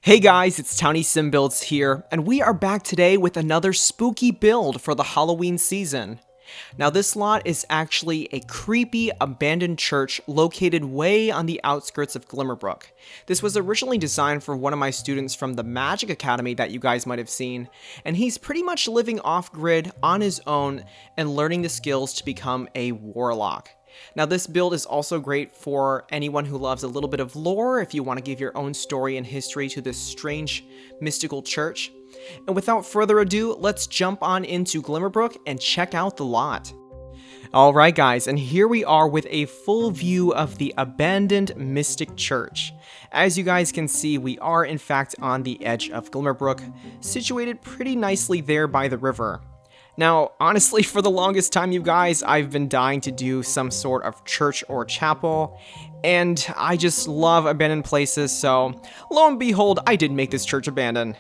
Hey guys, it's towniesimbuilds here, and we are back today with another spooky build for the Halloween season. Now this lot is actually a creepy, abandoned church located way on the outskirts of Glimmerbrook. This was originally designed for one of my students from the Magic Academy that you guys might have seen, and he's pretty much living off-grid on his own and learning the skills to become a warlock. Now this build is also great for anyone who loves a little bit of lore if you want to give your own story and history to this strange mystical church. And without further ado, let's jump on into Glimmerbrook and check out the lot. Alright guys, and here we are with a full view of the abandoned mystic church. As you guys can see, we are in fact on the edge of Glimmerbrook, situated pretty nicely there by the river. Now, honestly, for the longest time, you guys, I've been dying to do some sort of church or chapel, and I just love abandoned places, so lo and behold, I did make this church abandoned.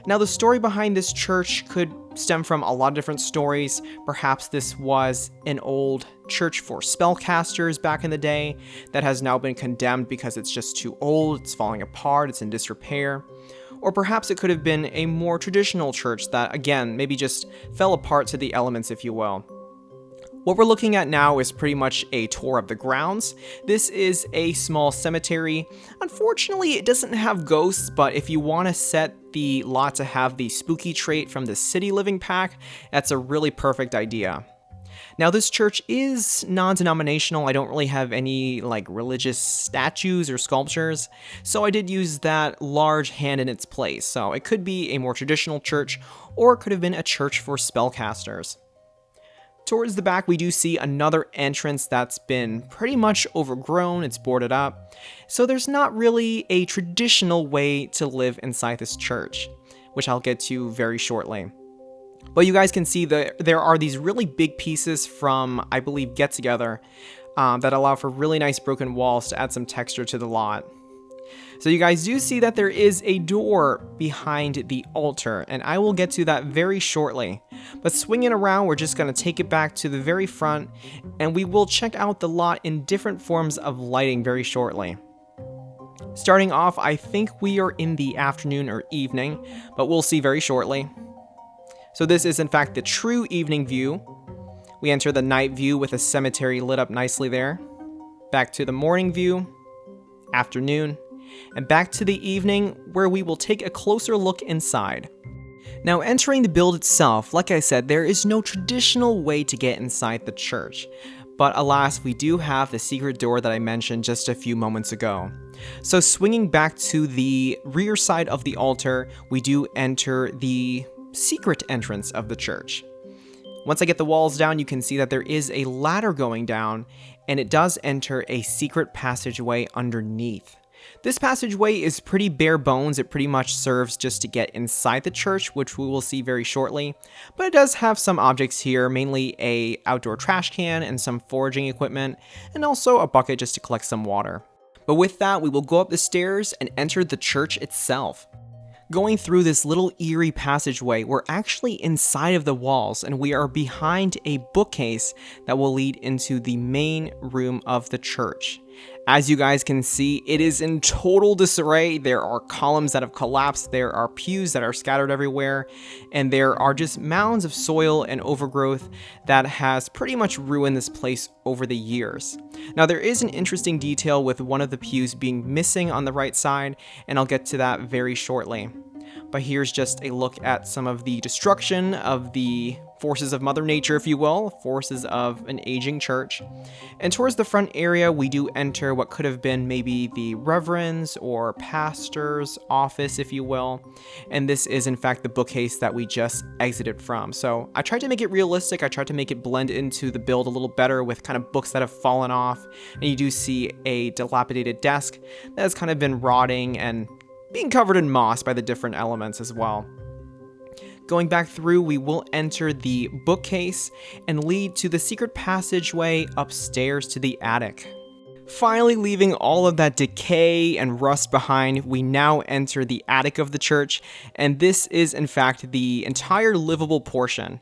Now, the story behind this church could stem from a lot of different stories. Perhaps this was an old church for spellcasters back in the day that has now been condemned because it's just too old, it's falling apart, it's in disrepair. Or perhaps it could have been a more traditional church that, again, maybe just fell apart to the elements, if you will. What we're looking at now is pretty much a tour of the grounds. This is a small cemetery. Unfortunately, it doesn't have ghosts, but if you want to set the lot to have the spooky trait from the city living pack, that's a really perfect idea. Now this church is non-denominational. I don't really have any religious statues or sculptures, so I did use that large hand in its place. So it could be a more traditional church, or it could have been a church for spellcasters. Towards the back, we do see another entrance that's been pretty much overgrown, it's boarded up, so there's not really a traditional way to live inside this church, which I'll get to very shortly. But you guys can see that there are these really big pieces from, I believe, 𝗧𝗛𝗏𝗏 that allow for really nice broken walls to add some texture to the lot. So you guys do see that there is a door behind the altar, and I will get to that very shortly. But swinging around, we're just going to take it back to the very front, and we will check out the lot in different forms of lighting very shortly. Starting off, I think we are in the afternoon or evening, but we'll see very shortly. So this is in fact the true evening view. We enter the night view with a cemetery lit up nicely there. Back to the morning view, afternoon, and back to the evening where we will take a closer look inside. Now entering the build itself, like I said, there is no traditional way to get inside the church. But alas, we do have the secret door that I mentioned just a few moments ago. So swinging back to the rear side of the altar, we do enter the secret entrance of the church. Once I get the walls down, you can see that there is a ladder going down, and it does enter a secret passageway underneath. This passageway is pretty bare bones. It pretty much serves just to get inside the church, which we will see very shortly, but it does have some objects here, mainly a outdoor trash can and some foraging equipment, and also a bucket just to collect some water. But with that, we will go up the stairs and enter the church itself. Going through this little eerie passageway, we're actually inside of the walls, and we are behind a bookcase that will lead into the main room of the church. As you guys can see, it is in total disarray. There are columns that have collapsed, there are pews that are scattered everywhere, and there are just mounds of soil and overgrowth that has pretty much ruined this place over the years. Now there is an interesting detail with one of the pews being missing on the right side, and I'll get to that very shortly. But here's just a look at some of the destruction of the forces of Mother Nature, if you will, forces of an aging church. And towards the front area, we do enter what could have been maybe the reverend's or pastor's office, if you will. And this is in fact the bookcase that we just exited from. So I tried to make it realistic. I tried to make it blend into the build a little better with kind of books that have fallen off. And you do see a dilapidated desk that has kind of been rotting and being covered in moss by the different elements as well. Going back through, we will enter the bookcase and lead to the secret passageway upstairs to the attic. Finally leaving all of that decay and rust behind, we now enter the attic of the church, and this is in fact the entire livable portion.